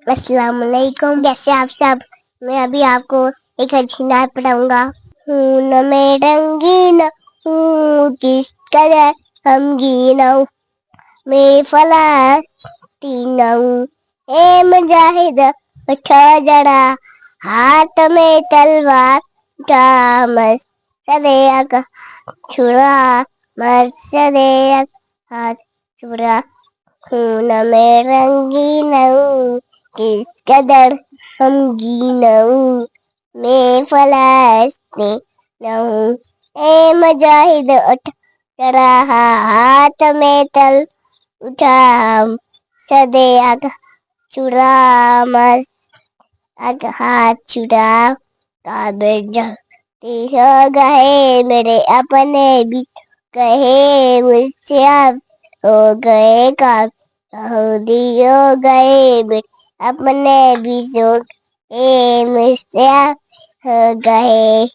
अस्सलाम वालेकुम। कैसे आप सब। मैं अभी आपको एक अच्छी नात पढ़ाऊंगा। खून में रंगीन हूँ किस कदर हमगीन हूँ, मैं फलस्तीन हूँ। ए मुजाहिद उठो जरा, हाथ में तलवार उठा, मसदे आका छुरा, मसदे हाथ छुरा। खून में रंगीन हूँ किस कदर हमगीन हूँ, मैं फलस्तीन हूँ। ए मुजाहिद उठ जरा, हाथ में तल उठा, सदे आग चुरा, मस आग हाथ चुरा। काबिर जलती हो गए मेरे अपने भी, कहे मुझसे अब हो गए काम, हो गए मेरे अपने भी, सो ए मुझसे अब हो गए